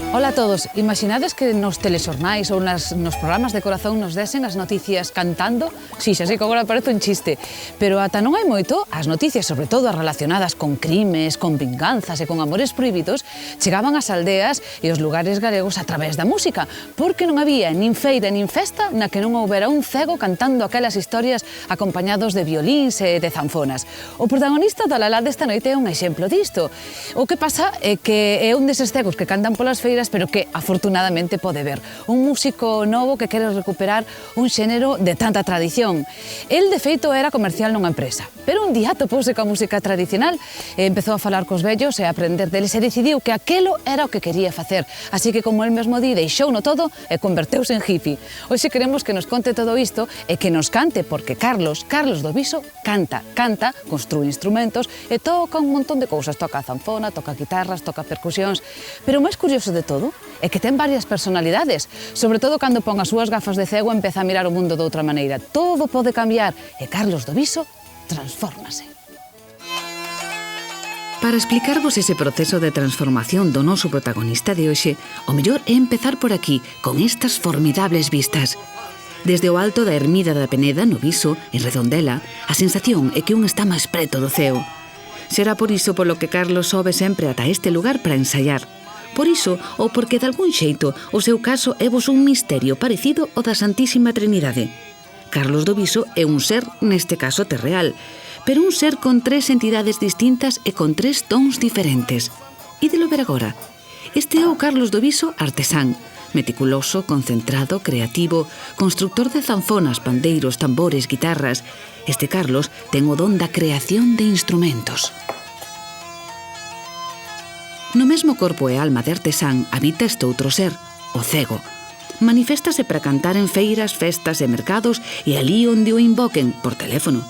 Ola a todos, imaginades que nos telexornais ou nos programas de corazón nos desen as noticias cantando? Si, xa sei que agora parece un chiste, pero ata non hai moito, as noticias, sobre todo as relacionadas con crimes, con vinganzas e con amores prohibidos, chegaban ás aldeas e aos lugares galegos a través da música, porque non había nin feira nin festa na que non houbera un cego cantando aquelas historias acompañados de violíns e de zanfonas. O protagonista da Lalá desta noite é un exemplo disto. O que pasa é que é un deses cegos que cantan polas feiras, pero que afortunadamente pode ver. Un músico novo que quere recuperar un xénero de tanta tradición. El, de feito, era comercial nunha empresa, pero un día topouse coa música tradicional e empezou a falar cos vellos e a aprender deles e decidiu que aquelo era o que quería facer. Así que, como el mesmo di, deixouno todo e converteuse en hippie. Hoxe queremos que nos conte todo isto e que nos cante, porque Carlos do Viso, canta, construe instrumentos e toca un montón de cousas. Toca a zanfona, toca guitarras, toca percusións. Pero o máis curioso de todo é que ten varias personalidades, sobre todo cando pon as súas gafas de cego e empeza a mirar o mundo de outra maneira. Todo pode cambiar e Carlos do Viso transfórmase. Para explicarvos ese proceso de transformación do noso protagonista de hoxe, o mellor é empezar por aquí, con estas formidables vistas. Desde o alto da ermida da Peneda, no Viso, en Redondela, a sensación é que un está máis preto do ceo. Será por iso polo que Carlos sobe sempre ata este lugar para ensaiar. Por iso, ou porque de algún xeito o seu caso é vos un misterio parecido ao da Santísima Trinidade. Carlos do Viso é un ser, neste caso terreal, pero un ser con tres entidades distintas e con tres tons diferentes. Ídelo ver agora. Este é o Carlos do Viso artesán, meticuloso, concentrado, creativo, constructor de zanfonas, pandeiros, tambores, guitarras. Este Carlos ten o don da creación de instrumentos. No mesmo corpo e alma de artesán habita este outro ser, o cego. Maniféstase para cantar en feiras, festas e mercados e ali onde o invoquen, por teléfono.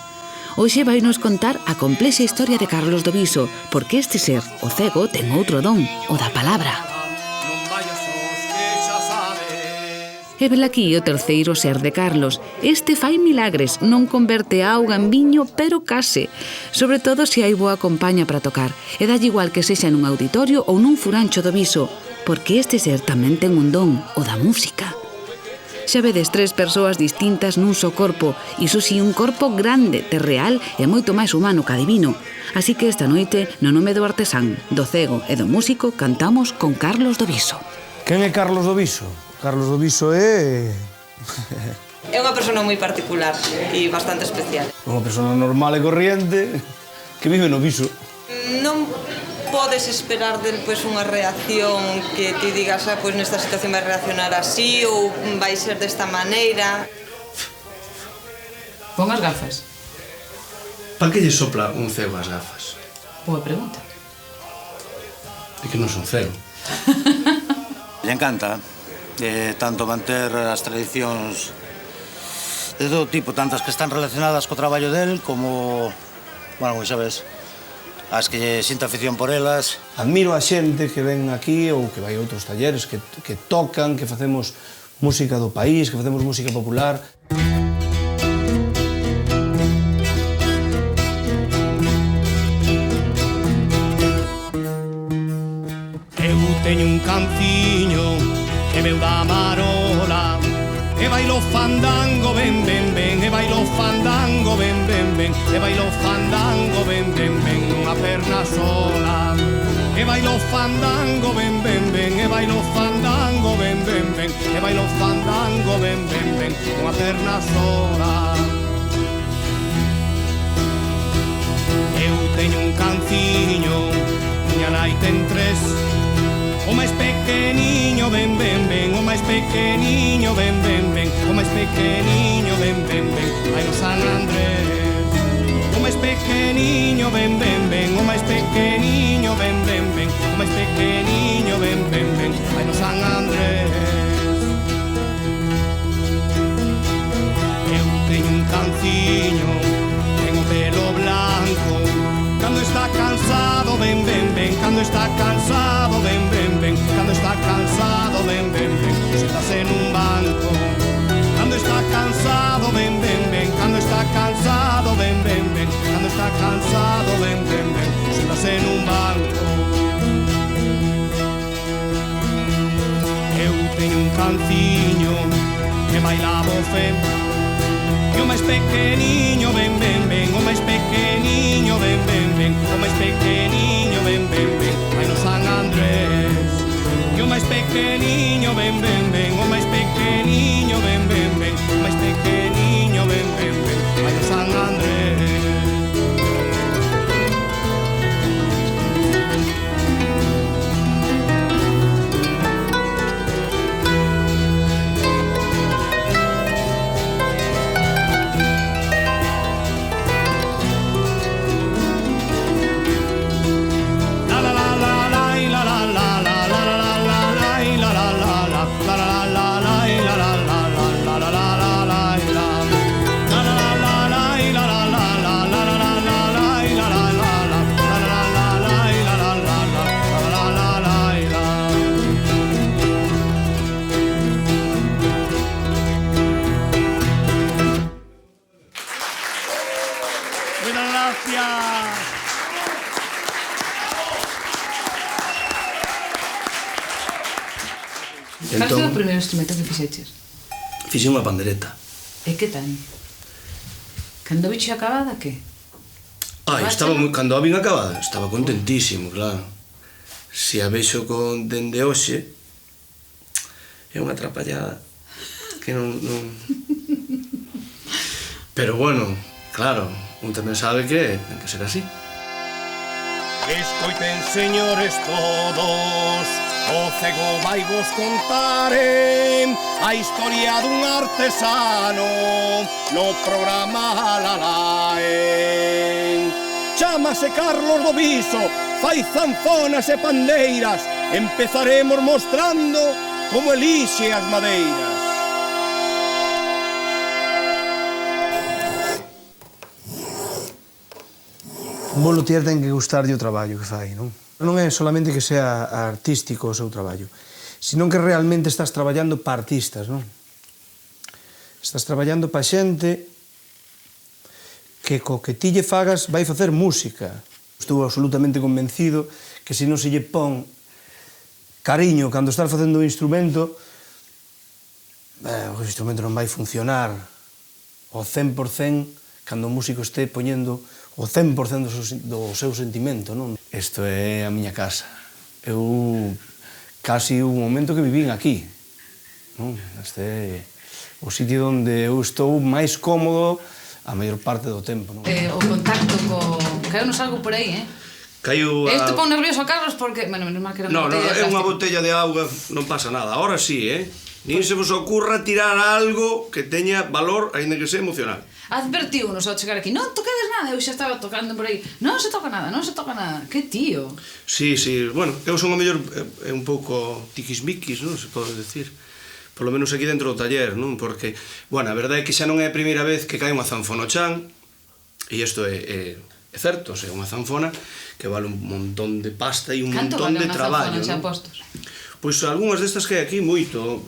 Hoxe vai nos contar a complexa historia de Carlos do Viso, porque este ser, o cego, ten outro don, o da palabra. E velaquí o terceiro ser de Carlos. Este fai milagres, non converte a auga en viño, pero case. Sobre todo se hai boa compaña para tocar. E dalle igual que sexa nun auditorio ou nun furancho do Viso, porque este ser tamén ten un don, o da música. Xa vedes tres persoas distintas nun só corpo, iso si un corpo grande, terreal e moito máis humano ca divino. Así que esta noite, no nome do artesán, do cego e do músico, cantamos con Carlos do Viso. Quen é Carlos do Viso? Carlos do Viso é... É unha persona moi particular e bastante especial. Unha persona normal e corriente que vive no Viso. Non podes esperar del unha reacción que ti digas, nesta situación vai reaccionar así ou vai ser desta maneira. Pon as gafas. Para que lle sopla un cego as gafas? Boa pregunta. É que non son cego. Le encanta tanto manter as tradicións de todo tipo, tantas que están relacionadas co traballo del como, bueno, sabes, as que sinta afición por elas. Admiro a xente que ven aquí ou que vai a outros talleres, que tocan, que facemos música do país, que facemos música popular. Eu teño un canciño que veu da Marola e bailo fandango, ben, ben, ben, e bailo fandango, ben, ben, ben, e bailo fandango, ben, ben, ben, unha perna sola. E bailo fandango, ben, ben, ben, e bailo fandango, ben, ben, ben, e bailo fandango, ben, ben, ben, unha perna sola. Eu teño un canciño, miña nai ten tres. O máis pequeniño, ben, ben, ben, o máis pequeniño, ben, ben, ben, o máis pequeniño, ben, ben, ben, vai no San Andrés. O máis pequeniño, ben, ben, ben, o máis pequeniño, ben, ben, ben, o máis pequeniño, ben, ben, ben, vai no San Andrés. Eu teño un canciño, tengo pelo blanco. Cando está cansado, ven, ven, ven. Cando está cansado, ven, ven, ven. Cando está cansado, ven, ven, ven. Séntase nun bar canciño que bailaba o fe. E o máis pequeniño, ven, ven, ven, o máis pequeniño, ven, ven, ven, o máis pequeniño, ven, ven, ven, vai no San Andrés. E o máis pequeniño, ven, ven, ven, o máis pequeniño, ven, ven, ven, o máis pequeniño, ven, ven, ven, vai no San Andrés. Cal foi o primeiro instrumento que fixeches? Fixen unha pandereta. E que tal? Cando bicho acabada, que? Cando a vin acabada, estaba contentísimo, claro. Se a vexo con dende hoxe, é unha atrapallada que non... Pero bueno, claro, un tamén sabe que ten que ser así. Escoiten, señores todos, o cego vai vos contar a historia dun artesano no programa Lalaen. Chámase Carlos do Viso, fai zanfonas e pandeiras, empezaremos mostrando como elixe as madeiras. Un bo luthier ten que gustarlle o traballo que fai, non? Non é solamente que sea artístico o seu traballo, senón que realmente estás traballando para artistas, non? Estás traballando para xente que co que ti lle fagas vai facer música. Estou absolutamente convencido que se non se lle pon cariño cando estás facendo un instrumento, o instrumento non vai funcionar ao 100% cando o músico este poñendo o 100% do seu sentimento, non? Isto é a miña casa. Eu casi un momento que vivín aquí, non? Este é o sitio onde eu estou máis cómodo a maior parte do tempo, non? O contacto co... Caeu-nos algo por aí, Caiu a... Isto pon nervioso a Carlos porque... Bueno, menos mal que era No, unha botella de é unha plástico. botella de auga, non pasa nada. Ahora sí, Nin se vos ocurra tirar algo que teña valor, aínda que sea emocional. Advertiunos ao chegar aquí, non toquedes nada, eu xa estaba tocando por aí. Non se toca nada, non se toca nada. Que tío. Sí, bueno, eu son o mellor un pouco tiquismiquis, non se pode decir. Por lo menos aquí dentro do taller, non? Porque, bueno, a verdade é que xa non é a primeira vez que cae unha zanfona ao chan, e isto é certo, é unha zanfona que vale un montón de pasta e un montón de traballo. Canto vale unha zanfona xa postos? Pois algunhas destas que hai aquí moito,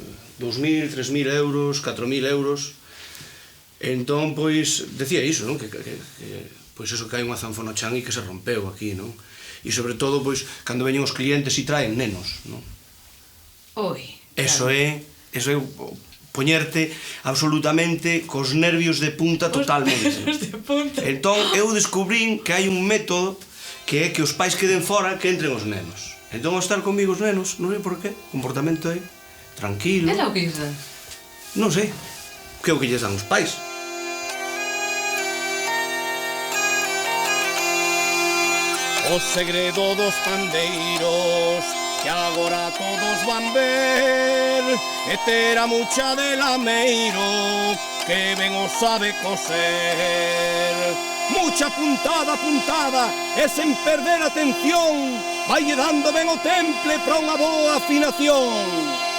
2.000, 3.000 euros, 4.000 euros. Entón, pois, decía iso, non? Que pois eso cae unha zanfona ao chan e que se rompeu aquí, non? E sobre todo, pois, cando veñen os clientes e traen nenos, non? Oi. Eso é poñerte absolutamente cos nervios de punta totalmente. Os de punta. Entón, eu descubrín que hai un método que é que os pais queden fora, que entren os nenos. Entón, ao estar comigo os nenos, non sei por qué, comportamento é tranquilo. Era o que iso? Non sei, que é o que lles dan os pais. O segredo dos pandeiros que agora todos van ver e ter a mucha de lameiro que ben o sabe coser. Mucha puntada, puntada e sen perder atención vai dando ben o temple para unha boa afinación.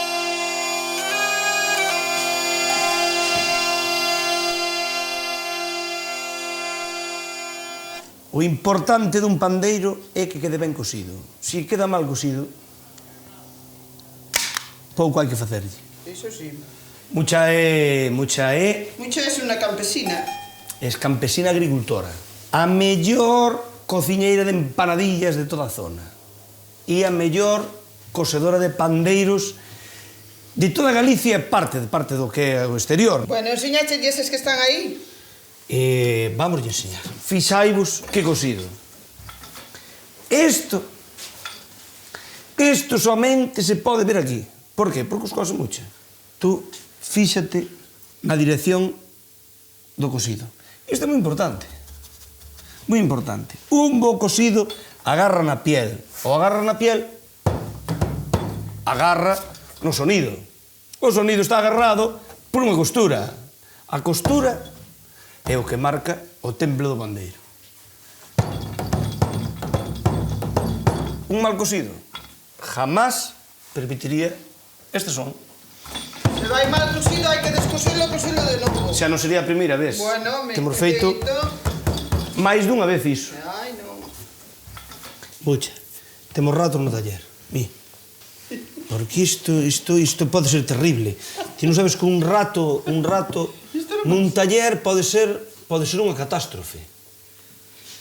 O importante dun pandeiro é que quede ben cosido. Se queda mal cosido, pouco hai que facerlle. Eso sí. Mucha é Mucha es una campesina. campesina agricultora. A mellor cociñeira de empanadillas de toda a zona. E a mellor cosedora de pandeiros de toda Galicia é parte do que é o exterior. Bueno, enseñache eses que están aí. Vamos a enseñar. Fixaivos que cosido. Isto somente se pode ver aquí. Por qué? Porque os cose mucho. Tú fíxate na dirección do cosido. Isto é moi importante. Moi importante. Un bo cosido agarra na piel. O agarra na piel, agarra no sonido. O sonido está agarrado por unha costura. A costura é o que marca o temple do pandeiro. Un mal cosido jamás permitiría este son. Se vai mal cosido, hai que descoselo de novo. Xa non sería a primeira vez Bueno, que hemos feito máis dunha vez iso. Ai, non. Bucha, temos rato no taller. Mi. Porque isto pode ser terrible. Ti non sabes que un rato nun taller pode ser unha catástrofe.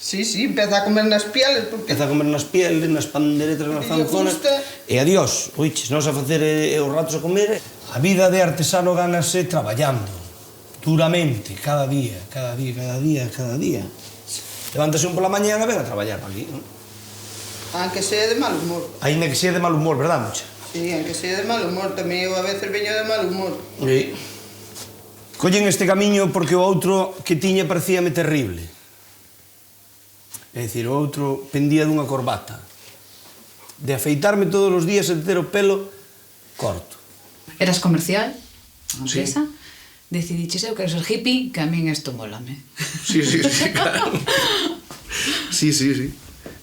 Sí, empeza a comer nas pieles, porque... Empeza a comer nas pieles, nas panderetas, nas zanzonas... E adiós, oiches, non a facer os ratos a comer. A vida de artesano gánase traballando, duramente, cada día. Levántase un pola mañana e ven a traballar para aquí, non? Aunque sea de mal humor. Ainda que sea de mal humor, verdad, mucha? Sí, aunque sea de mal humor, tamén eu a veces veño de mal humor. Sí. Collen este camiño porque o outro que tiña parecíame terrible. É dicir, o outro pendía dunha corbata. De afeitarme todos os días e de ter o pelo corto. Eras comercial, a Sí. empresa, decidiches eu quero ser hippie, que a min esto mólame. Sí, claro. Sí.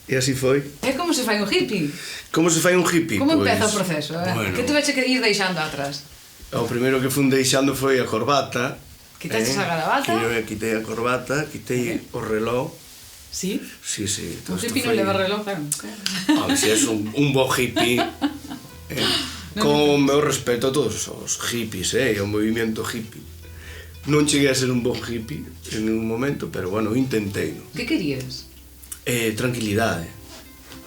E así foi. E como se fai un hippie? Como se fai un hippie? Como Pois, empeza o proceso? Bueno, Que tuveche que ir deixando atrás? o primeiro que fun deixando foi a corbata. Quitaches a gravata? Que eu quitei a corbata, quitei o reloj. Sí? Sí. Un hippie non leva reloj, claro. Se és un bo hippie, con o meu respeto a todos os hippies, e o movimento hippie. Non cheguei a ser un bo hippie en ningún momento, pero bueno, intentei. Que querías? Tranquilidade.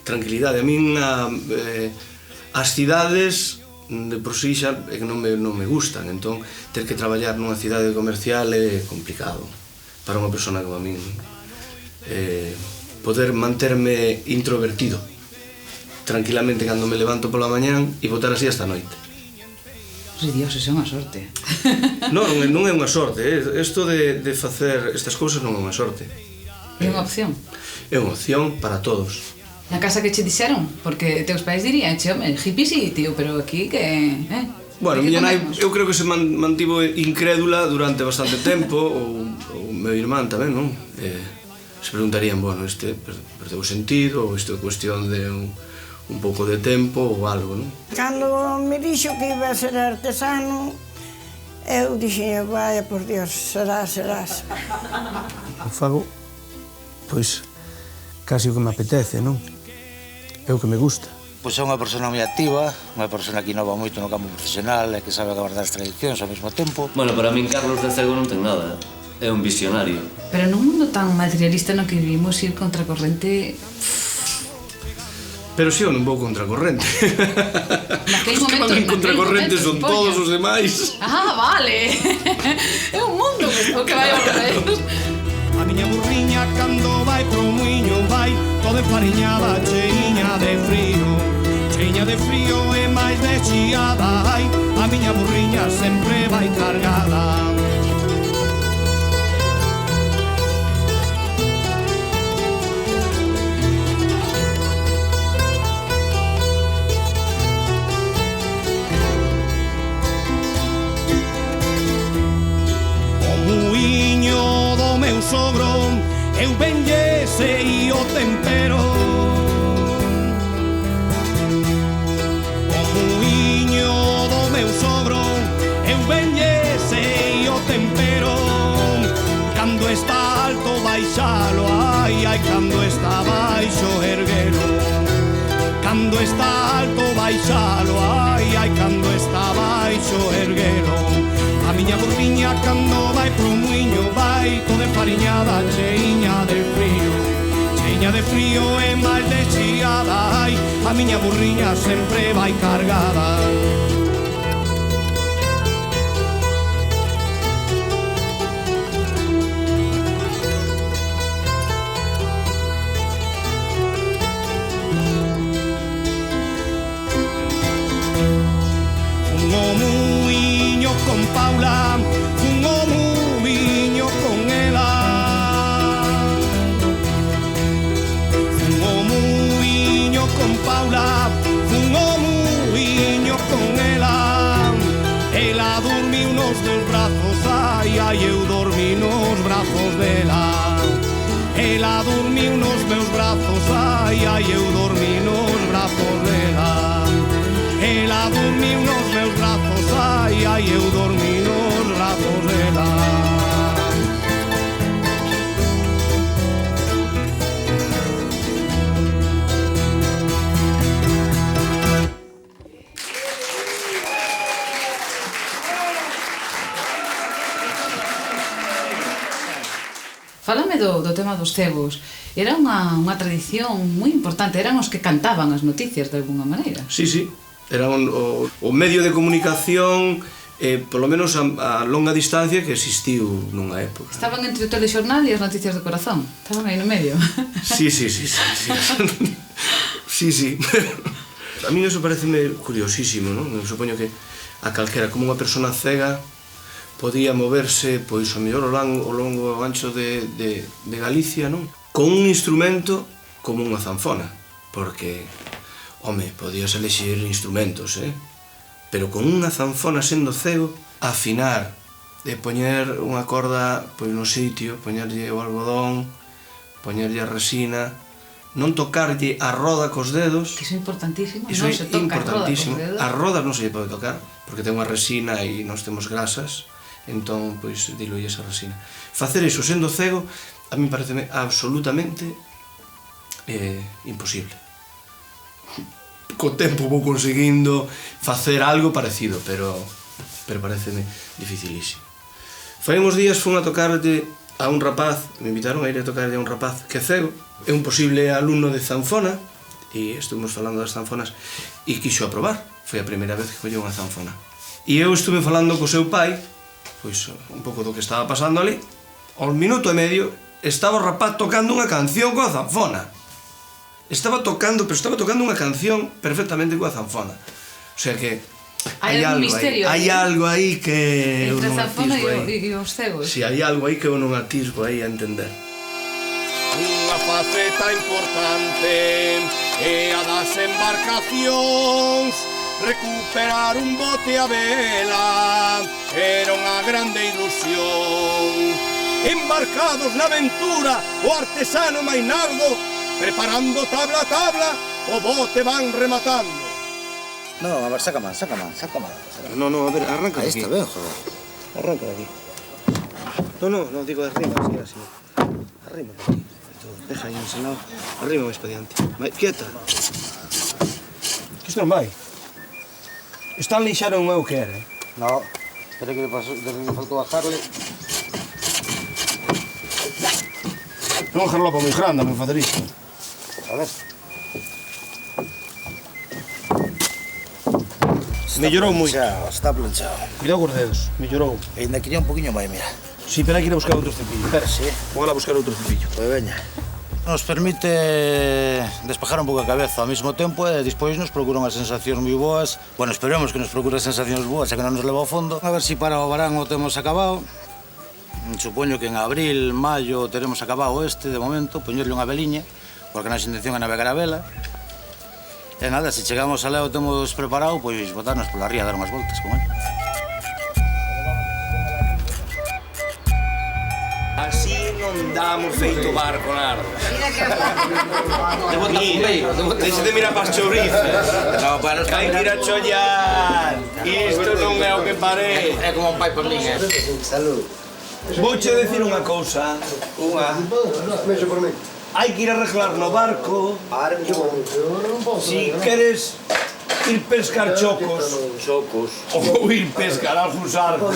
A min as cidades de por sí xa non me gustan, entón ter que traballar nunha cidade comercial é complicado para unha persona como a min. Poder manterme introvertido tranquilamente cando me levanto pola mañán e botar así hasta a noite. Dios, eso é unha sorte. Non é unha sorte, isto de facer estas cousas non é unha sorte. É unha opción. É unha opción para todos. Na casa que che dixeron? Porque teus pais dirían, che, home, hippie sí, tío, pero aquí que... Bueno, miña nai, eu creo que se mantivo incrédula durante bastante tempo, ou meu irmán tamén, non? Se preguntarían, bueno, este perdeu sentido, ou isto é cuestión de un pouco de tempo ou algo, non? Cando me dixo que iba a ser artesano, eu dixen, vaya, por Dios, serás. Eu fago, pois, casi o que me apetece, non? É o que me gusta. Pois é unha persona moi activa, unha persona que inova moito no campo profesional e que sabe guardar as tradicións ao mesmo tempo. Bueno, para min Carlos de Cego non ten nada, é un visionario. Pero nun mundo tan materialista no que vivimos, ir contracorrente... Pero si eu non vou contracorrente. Naquele Os que van en contracorrente son todos os demais. Ah, vale. É un mundo o que vai ao revés. A miña burriña cando vai pro muiño vai toda enfariñada, cheiña de frío e máis de chiada. Ai, a miña burriña sempre vai cargada. O muiño do meu sogro eu benlle sei o tempero. O muiño do meu sogro eu benlle sei o tempero. Cando está alto baixalo, ai, cando está baixo erguelo. Cando está alto baixalo, ai, cando está baixo erguelo. A miña burriña cando vai pro muiño vai toda enfariñada, cheiña de frío e máis de chiada. Ai, a miña burriña sempre vai cargada. con Paula, fun ao muiño con ela. Fun ao muiño con Paula, fun ao muiño con ela. Ela dormiu nos meus brazos, ai, ai, eu dormi nos brazos dela. Ela dormiu nos meus brazos, ai, ai, eu dormi nos brazos dela. Ela dormiu nos meus brazos, ai, ai, eu dormi nos brazos dela. Fálame do tema dos cegos. Era unha tradición moi importante, eran os que cantaban as noticias de alguna maneira. Sí, sí, era o medio de comunicación, polo menos a longa distancia que existiu nunha época. Estaban entre o telexornal e as noticias do corazón, estaban aí no medio. Sí. Sí. A mí eso pareceme curiosísimo, non? Eu supoño que a calquera, como unha persona cega podía moverse, pois, ao mellor ao longo ao ancho de Galicia, non? Con un instrumento como unha zanfona, porque, home, podías elexir instrumentos, pero con unha zanfona sendo cego, afinar, de poñer unha corda pois no sitio, poñerlle o algodón, poñerlle a resina, non tocarlle a roda cos dedos. Que iso é importantísimo, Iso non é se toca a roda cos dedos. A roda non se lle pode tocar, porque ten unha resina e nós temos grasas, entón, pois, diluye esa resina. Facer iso sendo cego, a mí pareceme absolutamente imposible. Co tempo vou conseguindo facer algo parecido, pero pareceme dificilísimo. Fai uns días fun a tocarlle a un rapaz, me invitaron a ir a tocarlle a un rapaz que é cego, é un posible alumno de zanfona, e estuvimos falando das zanfonas, e quixo aprobar, foi a primeira vez que colleu unha zanfona. E eu estuve falando co seu pai, pois un pouco do que estaba pasando ali, ao minuto e medio estaba o rapaz tocando unha canción coa zanfona. Estaba tocando unha canción perfectamente coa zanfona. O sea que hai algo aí que eu entre non a zanfona atisbo aí. e os cegos. Si, hai algo aí que eu non atisbo aí a entender. Unha faceta importante é a das embarcacións. Recuperar un bote a vela era unha grande ilusión. Embarcados na aventura, o artesano Mainardo, preparando tabla a tabla, o bote van rematando. No, a ver, saca má. No, a ver, arranca Ahí aquí. está ben, joder. Arranca de aquí. No, digo de arriba, así. Arriba de aquí. Deja aí ensinado. Arriba máis para diante. Quieta. Que isto non vai. Están lixaron o que era, No, espera que le faltou bajarle. Non un jarlopa moi grande, non facer isto. A ver. Mellorou moito. Está planchado. Cuidado cos dedos, mellorou. E ainda quería un poquinho máis, mira. Si, pero hai que ir a buscar outro cepillo. Espera, Sí. vou a buscar outro cepillo. Pois veña. Nos permite despejar un pouco a cabeza ao mesmo tempo e despois nos procura unhas sensacións moi boas. Bueno, esperemos que nos procure sensacións boas e que non nos leva ao fondo. A ver se para o verán o temos acabado. Supoño que en abril, maio teremos acabado este, de momento, poñerle unha veliña, porque a nosa intención é navegar a vela. E nada, se chegamos a Leo o temos preparado, pois botarnos pola ría a dar unhas voltas con ele. Así non damos feito barco, Nardo. Deixe de mirar pas chourizas. No, para Hai que ir a chollar. Isto non é o que parece. É como un pai por min, Salud. Vouche decir unha cousa. Hai que ir a arreglar no barco. Si queres ir pescar chocos. Ou ir pescar algúns arcos.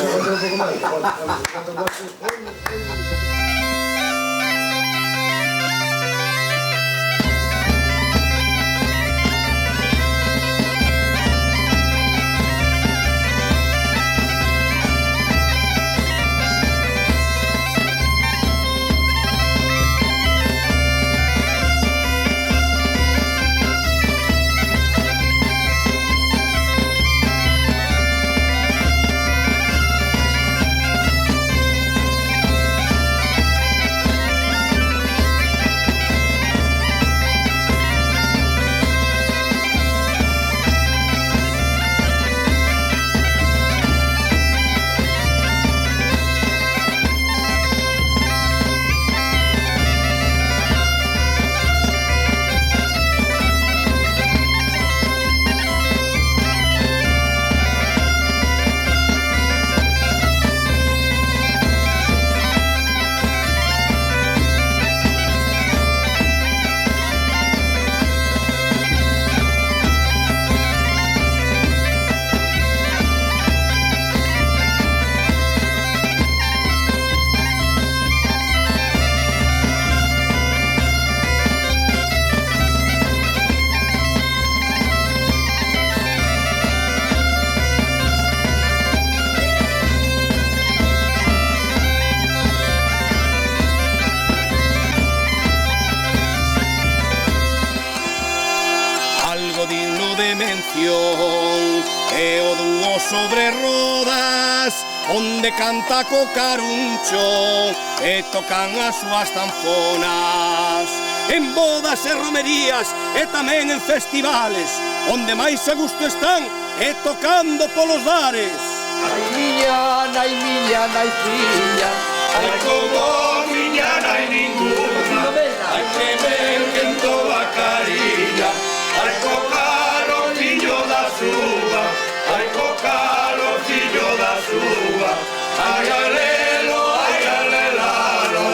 digno de mención é o dúo sobre rodas, onde canta co caruncho e tocan as súas zanfonas. En bodas e romerías e tamén en festivales, onde máis a gusto están e tocando polos bares. Ai miña, nai filla, ai como miña nai ninguna, ai que ven que en toda cariña, ai co caro fillo da súa, ai co caro fillo da súa, ai alelo, ai alelalo,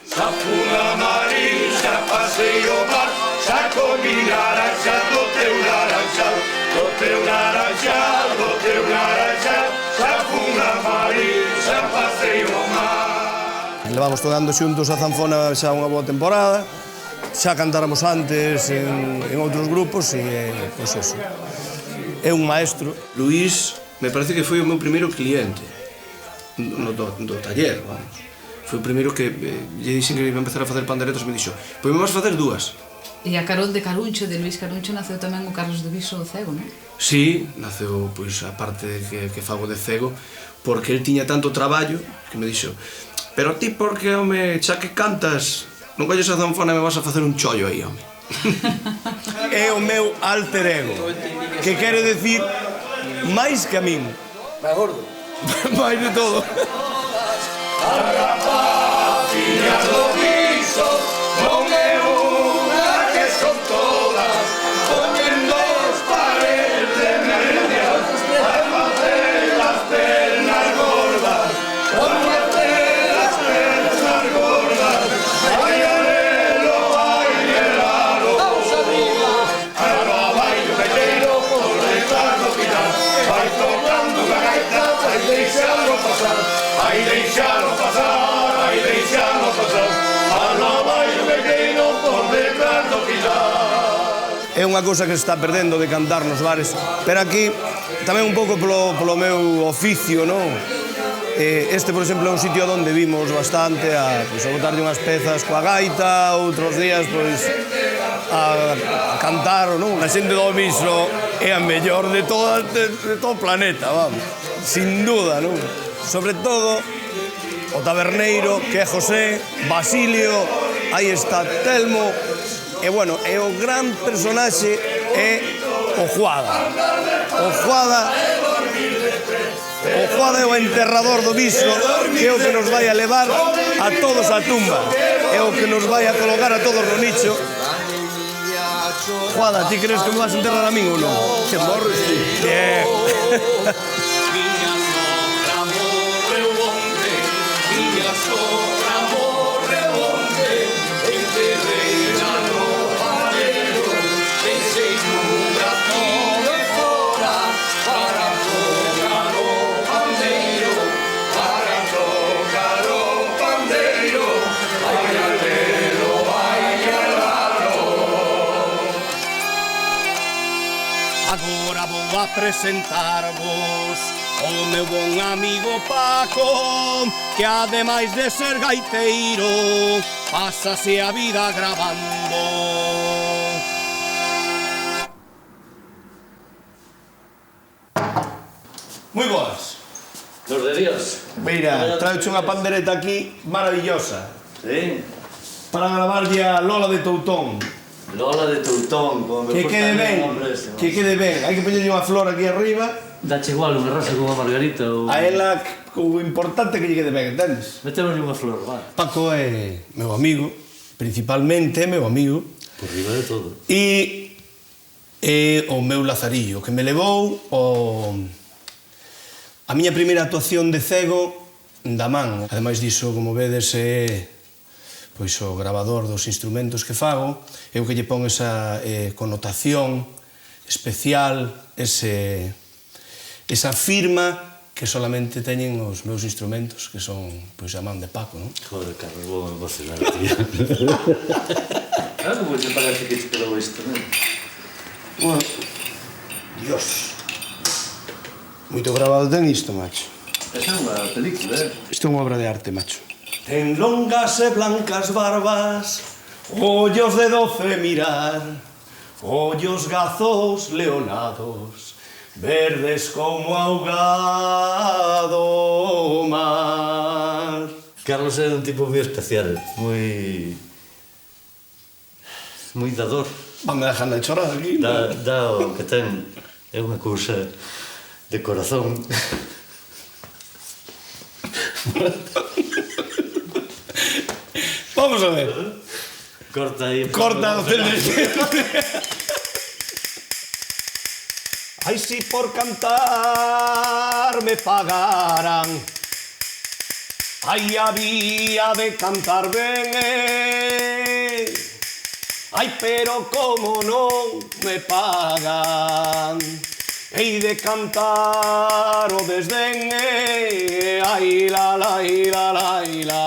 xa fun a marín, xa pasei o mar, xa comi naranxa do teu naranxal, do teu naranxal, do teu naranxal, xa fun a marín, xa pasei o mar. Levamos tocando xuntos a zanfona xa unha boa temporada, xa cantáramos antes en outros grupos e, pois eso, é un maestro. Luís, me parece que foi o meu primeiro cliente do taller, vamos. Foi o primeiro que lle dixen que iba a empezar a facer panderetos e me dixo, pois me vas facer dúas. E a carón de Caruncho, de Luís Caruncho, naceu tamén o Carlos de Viso cego, non? Sí, naceu, pois, a parte que fago de cego, porque el tiña tanto traballo que me dixo, pero ti, porque, home, xa que cantas, non colles a zanfona e me vas a facer un chollo aí, home. É o meu alter ego, que quere decir máis que a min. Vai gordo. Máis de todo. Fillas do Viso, non é unha que son todas, poñen dos pares de medias, para facer as pernas gordas, para facer as pernas gordas, ai alelo, ai helado, vamos arriba, allo abaixo pequeno, por detrás do final, vai tocando a gaita, vai deixalo pasar, vai deixalo pasar, vai deixalo pasar, allo abaixo pequeno, por detrás do final. É unha cousa que se está perdendo de cantar nos bares, pero aquí tamén un pouco polo meu oficio, non? Este, por exemplo, é un sitio onde vimos bastante a botarlle unhas pezas coa gaita, outros días, pois, a cantar, non? A xente do Viso é a mellor de todo o planeta, vamos, sin duda, non? Sobre todo, o taberneiro, que é José, Basilio, aí está Telmo, e, bueno, e o gran personaxe é o Juada. O Juada é o enterrador do Viso, que é o que nos vai a levar a todos a tumba, é o que nos vai a colocar a todos no nicho. Juada, ti crees que me vas a enterrar a min ou non? Que morres, ti. Bien. Agora vou a presentarvos o meu bon amigo Paco, que ademais de ser gaiteiro, pásase a vida grabando. Moi boas. Los de Dios. Mira, traeche unha pandereta aquí maravillosa. Sí. Para gravarlle a Lola de Toutón. Lola de Toutón. Que quede ben, que quede ben. Hai que poñerlle unha flor aquí arriba. Dache igual unha rosa con unha margarita ou... A ela, o importante é que lle quede ben, entendes? Metémoslle unha flor, va. Paco é meu amigo, principalmente é meu amigo. Por riba de todo. E é o meu lazarillo, que me levou a miña primeira actuación de cego da man. Ademais diso, como vedes, é pois o grabador dos instrumentos que fago, é o que lle pon esa connotación especial, esa firma que solamente teñen os meus instrumentos, que son pois a man de Paco, non? Joder, Carlos, vou emocionar, tío. Como te parece que te quedou isto, non? Bueno, Dios, moito grabado ten isto, macho. Esta é unha película, Isto é unha obra de arte, macho. Ten longas e blancas barbas, ollos de 12 mirar, ollos gazos leonados, verdes como ahogado mar. Carlos é un tipo moi especial, moi dador. Van a dejar de chorar aquí. Dá o que ten, é unha cousa de corazón. Vamos a ver. Corta aí. Corta o Ai, si por cantar me pagaran, ai, había de cantar ben, ai, pero como non me pagan, hei de cantar o desdén, ai, la, la, la, la, la.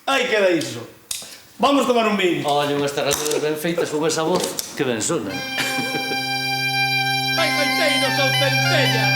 Aí queda iso. Vamos tomar un vino. Olha, unhas terrazas ben feitas con esa voz que ben sonan. Ai, coiteiros ou centella.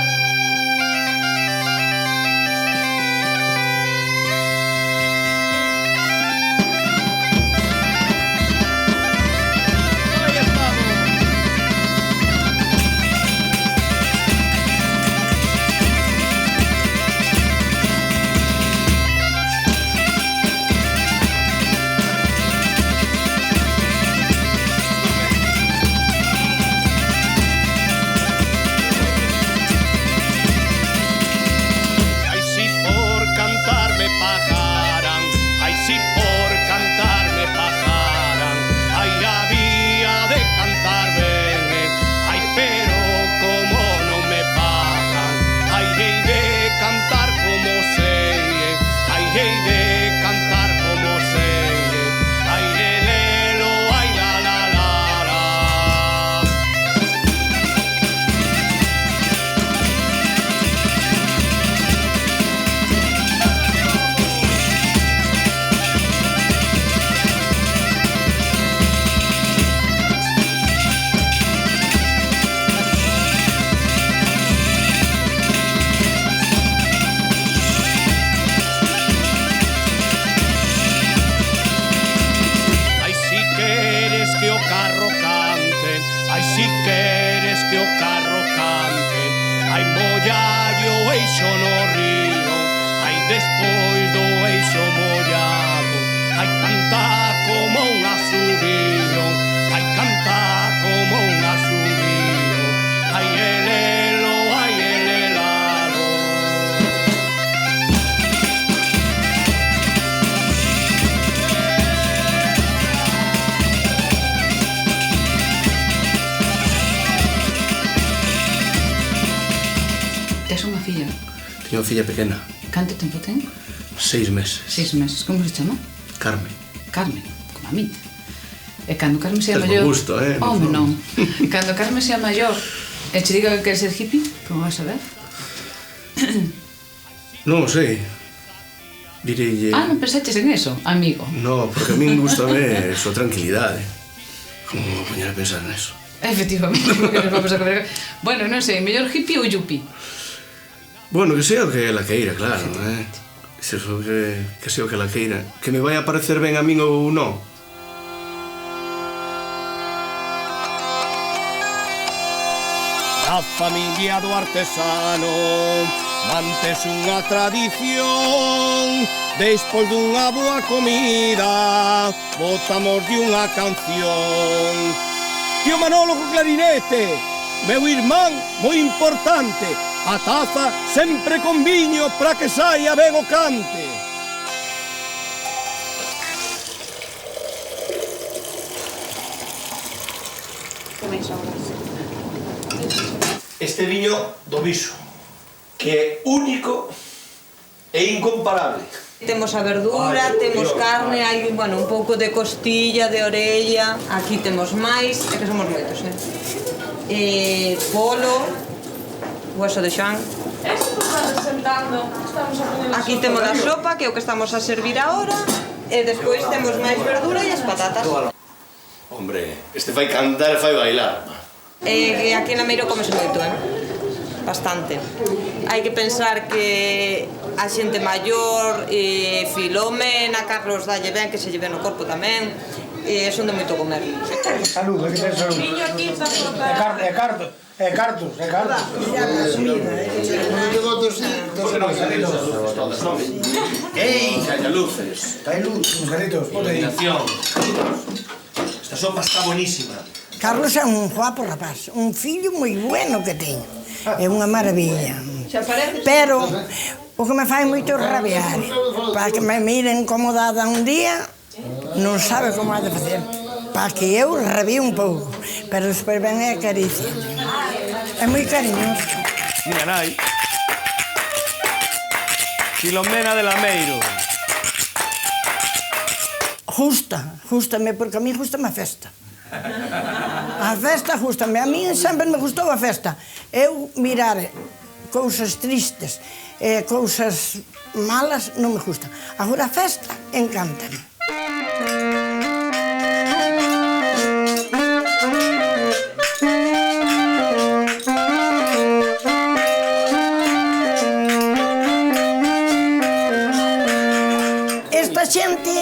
Despois do eixo mollado, ai, canta como un asubío, ai, canta como un asubío, ai, elelo, ai, elelado. Tes unha filla? Teño unha filla pequena. Canto tempo ten? 6 meses. 6 meses. Como se chama? Carmen. Carmen, como a miña. E cando Carmen sea Tes maior... bo gusto, Home, non. E cando Carmen sea maior e che diga que queres ser hippie, como vas a ver? Non sei. Direlle... Ah, non pensaches en eso, amigo? No, porque a min gustame a súa tranquilidade. Como poñer a pensar neso. Efectivamente, porque nos vamos a comer... Bueno, non sei, mellor hippie ou yuppie? Bueno, que sea o que ela queira, claro, Se so que sea o que ela queira. Que me vai a parecer ben a min ou non. A familia do artesano mantes unha tradición. Despois dunha boa comida botamos de unha canción. Tío Manolo co clarinete, meu irmán moi importante. A taza sempre con viño para que saia ben o cante. Este viño do Viso, que é único e incomparable. Temos a verdura, temos carne, hai, bueno, un pouco de costilla, de orella. Aquí temos máis, é que somos moitos, polo, hueso de xan. Aquí temos a sopa, que é o que estamos a servir agora, e despois temos máis verdura e as patatas. Hombre, este fai cantar e fai bailar. E aquí na Meiro comese moito, bastante. Hai que pensar que a xente maior, Filomena, Carlos dalle ben, que se lle ven no corpo tamén, son de moito comer. Salud, que ten salud. É cartos. Ei, callaluces. Hai luz, uns garitos, ponte aí. Esta sopa está buenísima. Carlos é un guapo rapaz, un fillo moi bueno que teño. É unha maravilla. Pero o que me fai moito rabiar, para que me miren como dada un día, non sabe como ha de facer. Para que eu rabie un pouco, pero despois ven e acaricia. É moi cariñoso. Miña nai. Filomena de Lameiro. Justame, porque a mí justame a festa. A festa justame. A mí sempre me gustou a festa. Eu mirar cousas tristes, cousas malas, non me gusta. Agora a festa, encántame. Esta xente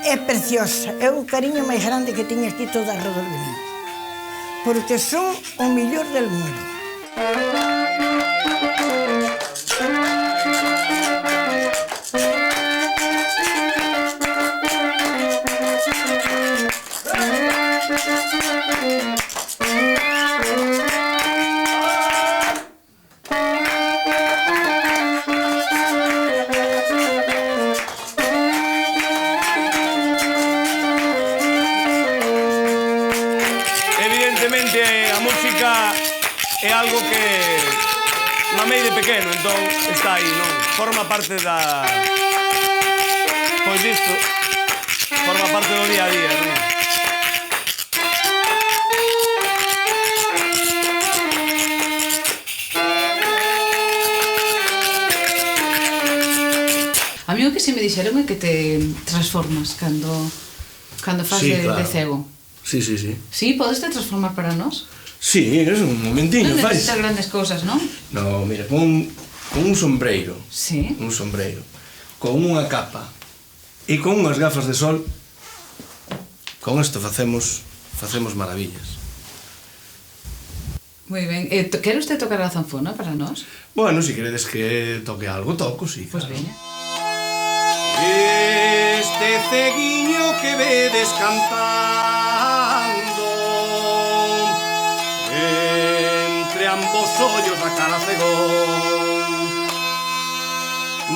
é preciosa, é o cariño máis grande que teño aquí todo alrededor de mí, porque son o mellor del mundo. Evidentemente a música é algo que mamei de pequeno, entón está aí, non? Forma parte da... Pois isto, forma parte do día a día, non? A mí o que se me dixeron é que te transformas cando fas Sí, de claro. cego. Sí. Sí, podes te transformar para nós? Sí, es un momentiño, Non fais. necesitas grandes cousas, non? No, mira, con un sombreiro. Sí. Un sombreiro. Con unha capa. E con unhas gafas de sol. Con isto facemos maravillas. Moi ben. Quere usted tocar a zanfona para nós? Bueno, si queredes que toque algo, toco, sí. Pois claro. veña. Este ceguiño que vedes cantando entre ambos ollos da cara cegón,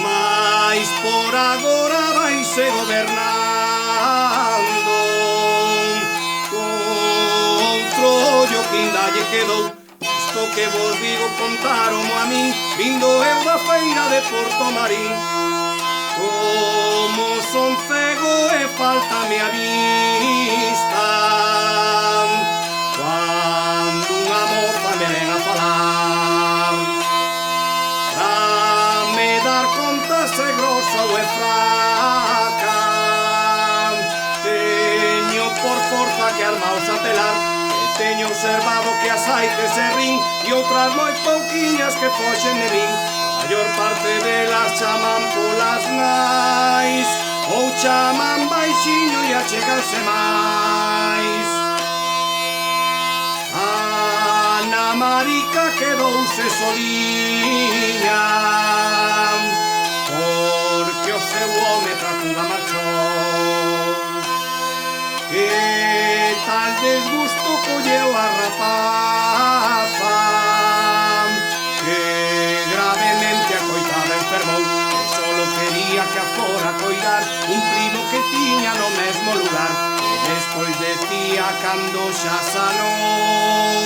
mais por agora vaise gobernando outro ollo que ainda lle quedou. Isto que vos digo contaromo a mí, vindo eu da feira de Porto Marín. Como son cego e faltame a vista, cando unha moza me ven a falar, pra me dar conta se grosa ou é fraca, teño por forza que armaos a pelar, e teño observado que as hai que se rin e outras moi pouquiñas que foxen de min. A maior parte delas chaman polas nais ou chaman baixiño e acheganse máis. Ana Marica quedouse soliña porque o seu home tracuda marchou. Que tal desgusto colleu a rapaza que gravemente a coitada enfermou, e solo quería que a fora coidar un primo que tiña no mesmo lugar, e despois decía cando xa sanou,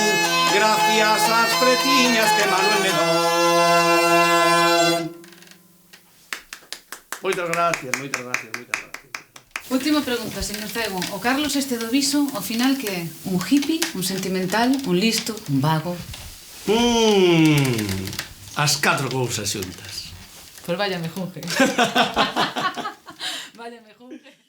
gracias ás fretiñas que Manuel me dou. Moitas gracias. Última pregunta, señor Cego. O Carlos este do Viso, ao final que é? Un hippie, un sentimental, un listo, un vago? As 4 cousas xuntas. Pois vaya me junge. Vaya me junge.